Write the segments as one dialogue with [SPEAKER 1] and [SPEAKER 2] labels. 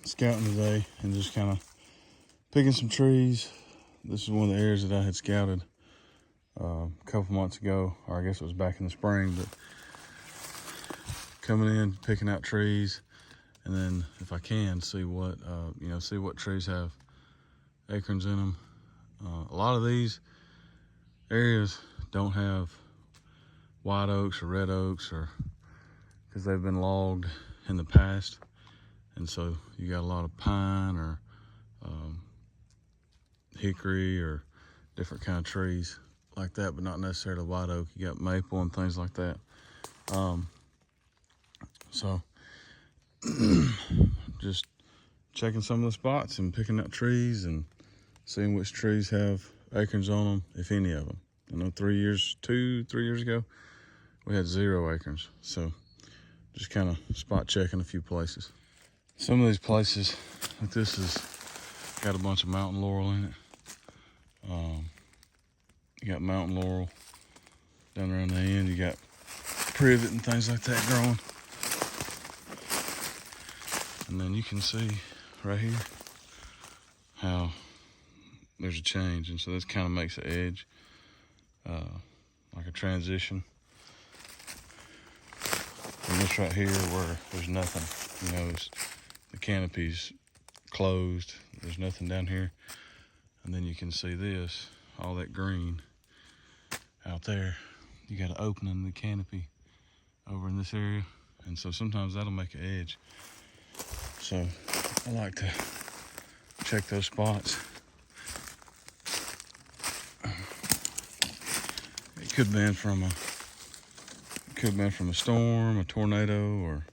[SPEAKER 1] scouting today and just kind of picking some trees. This is one of the areas that I had scouted a couple months ago, or I guess it was back in the spring, but coming in, picking out trees, and then if I can, see what trees have acorns in them. A lot of these areas don't have white oaks or red oaks, or because they've been logged in the past, and so you got a lot of pine or hickory or different kind of trees like that, but not necessarily white oak. You got maple and things like that. So just checking some of the spots and picking out trees and seeing which trees have acorns on them, if any of them. I know 3 years ago, we had 0 acorns. So just kind of spot checking a few places. Some of these places, like this, has got a bunch of mountain laurel in it. You got mountain laurel down around the end. You got privet and things like that growing. And then you can see right here how there's a change. And so this kind of makes the edge like a transition. And this right here where there's nothing, the canopy's closed. There's nothing down here. And then you can see this, all that green out there. You got an opening in the canopy over in this area. And so sometimes that'll make an edge. So I like to check those spots. It could have been from a storm, a tornado, or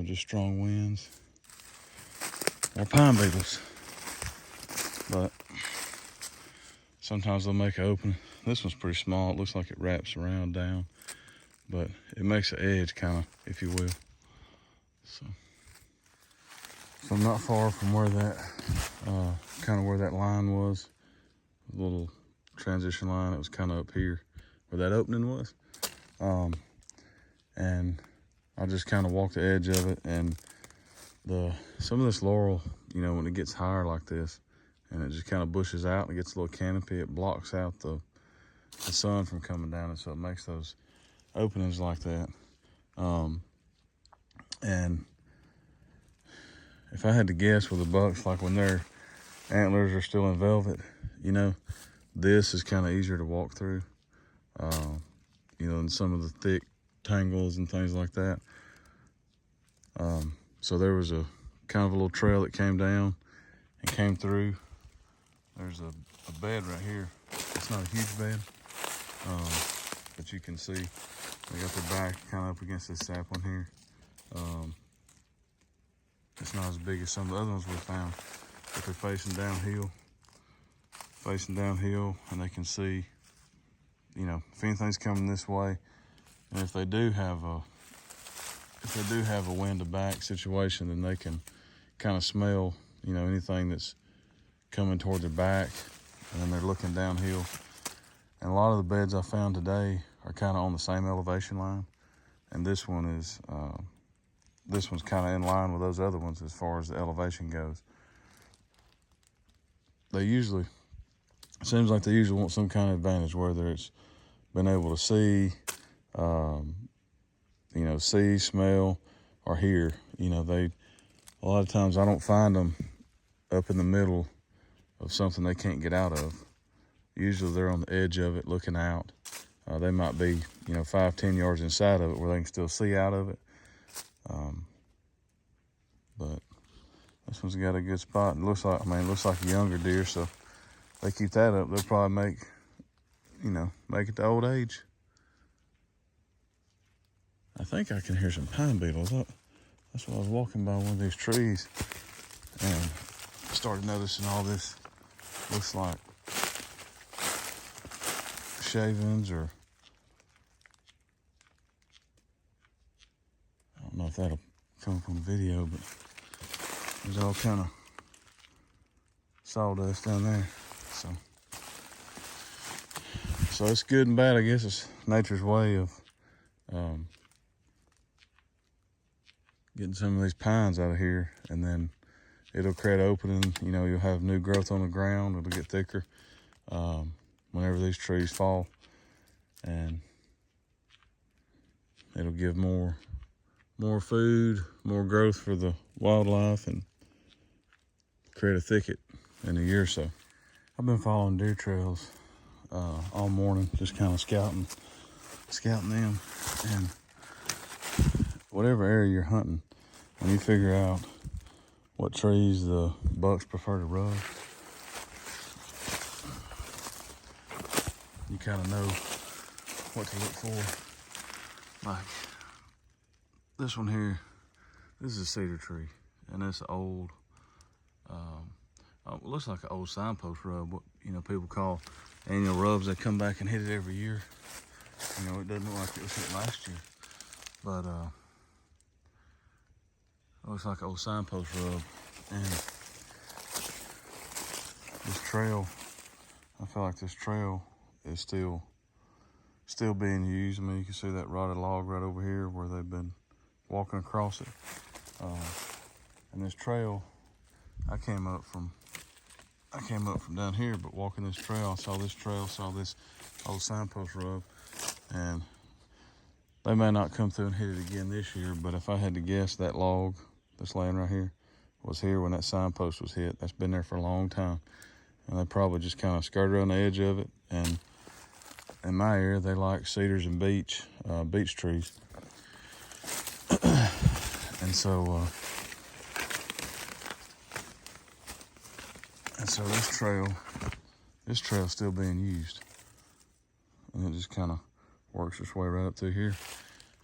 [SPEAKER 1] just strong winds, or pine beetles. But sometimes they'll make an opening. This one's pretty small. It looks like it wraps around down, but it makes an edge, kind of, if you will. So I'm not far from where that, where that line was, a little transition line. It was kind of up here where that opening was. And I just kind of walked the edge of it, and some of this laurel, when it gets higher like this, and it just kind of bushes out and it gets a little canopy, it blocks out the sun from coming down, and so it makes those openings like that. And if I had to guess with the bucks, like when their antlers are still in velvet, this is kind of easier to walk through, than some of the thick tangles and things like that. So there was a kind of a little trail that came down and came through. There's a bed right here. It's not a huge bed, but you can see they got their back kind of up against this sapling here. It's not as big as some of the other ones we found, but they're facing downhill, and they can see, if anything's coming this way, and if they do have a wind to back situation, then they can kind of smell, anything that's coming toward their back, and then they're looking downhill. And a lot of the beds I found today are kind of on the same elevation line, and this one's kind of in line with those other ones as far as the elevation goes. It seems like they usually want some kind of advantage, whether it's been able to see, smell, or hear. A lot of times I don't find them up in the middle of something they can't get out of. Usually they're on the edge of it looking out. They might be, 5-10 yards inside of it where they can still see out of it. But this one's got a good spot. It looks like a younger deer, so if they keep that up, they'll probably make it to old age. I think I can hear some pine beetles. That's why I was walking by one of these trees and started noticing all this. Looks like shavings, or I don't know if that'll come up on video, but there's all kind of sawdust down there. So it's good and bad, I guess. It's nature's way of getting some of these pines out of here, and then it'll create an opening. You know, you'll have new growth on the ground. It'll get thicker whenever these trees fall, and it'll give more food, more growth for the wildlife, and create a thicket in a year or so. I've been following deer trails all morning, just kind of scouting them, and whatever area you're hunting, when you figure out what trees the bucks prefer to rub, you kind of know what to look for. Like this one here, this is a cedar tree, and it's old. It looks like an old signpost rub, what people call annual rubs. They come back and hit it every year. It doesn't look like it was hit last year, but it looks like an old signpost rub. And this trail, I feel like this trail is still being used. I mean, you can see that rotted log right over here where they've been walking across it. And this trail, I came up from down here, but walking this trail, I saw this old signpost rub, and they may not come through and hit it again this year, but if I had to guess, that log that's laying right here was here when that signpost was hit. That's been there for a long time, and they probably just kind of skirted around the edge of it. And in my area, they like cedars and beech trees. And so this trail's still being used, and it just kind of works its way right up through here.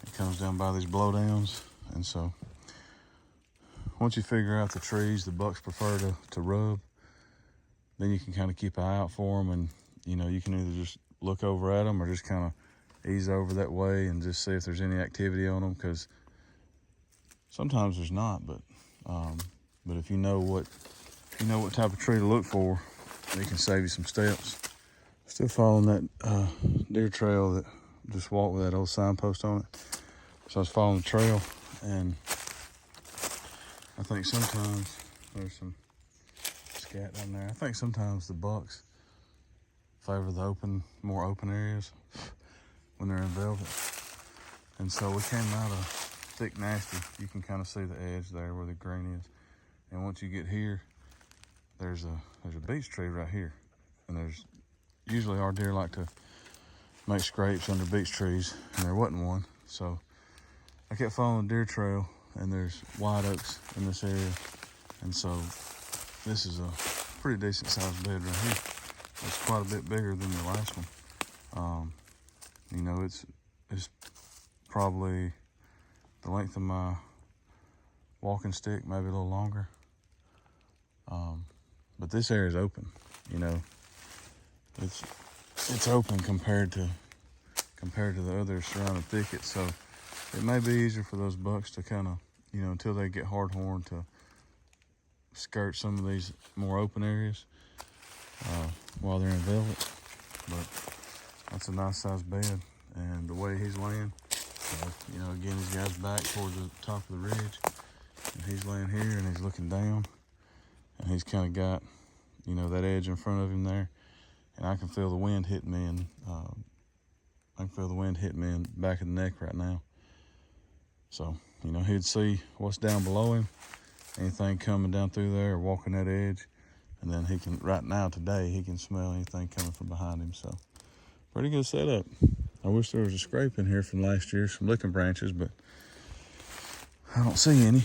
[SPEAKER 1] It comes down by these blowdowns, and so once you figure out the trees the bucks prefer to rub, then you can kind of keep an eye out for them, and you can either just look over at them or just kind of ease over that way and just see if there's any activity on them, because sometimes there's not, but if you know what type of tree to look for, it can save you some steps. Still following that deer trail that just walked with that old signpost on it. So I was following the trail, and I think sometimes there's some scat down there. I think sometimes the bucks favor the more open areas when they're in velvet. And so we came out of thick nasty. You can kind of see the edge there where the green is. And once you get here, there's a beech tree right here. And there's usually our deer like to make scrapes under beech trees, and there wasn't one. So I kept following the deer trail, and there's white oaks in this area. And so this is a pretty decent sized bed right here. It's quite a bit bigger than the last one. It's probably the length of my walking stick, maybe a little longer. But this area is open. It's open compared to the other surrounding thickets. So it may be easier for those bucks to kind of, until they get hard horn, to skirt some of these more open areas while they're in velvet. But that's a nice sized bed, and the way he's laying, again, this guy's back towards the top of the ridge, and he's laying here and he's looking down, and he's kind of got, that edge in front of him there, and I can feel the wind hitting me, and in the back of the neck right now. So, he'd see what's down below him, anything coming down through there or walking that edge, and then he can, today, he can smell anything coming from behind him. So, pretty good setup. I wish there was a scrape in here from last year, some licking branches, but I don't see any.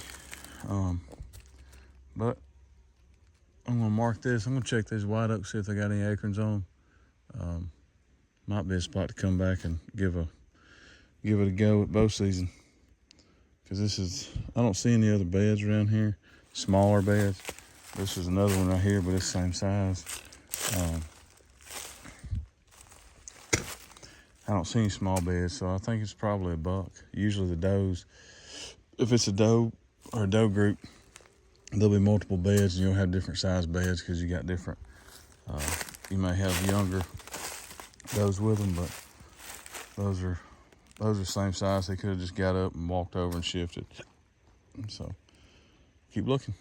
[SPEAKER 1] But I'm gonna mark this. I'm gonna check these white oaks, see if they got any acorns on them. Might be a spot to come back and give it a go at bow season. Because I don't see any other beds around here, smaller beds. This is another one right here, but it's the same size. I don't see any small beds, so I think it's probably a buck. Usually the does, if it's a doe or a doe group, there'll be multiple beds, and you'll have different size beds because you got different, you may have younger does with them, but those are the same size. They could have just got up and walked over and shifted. So keep looking.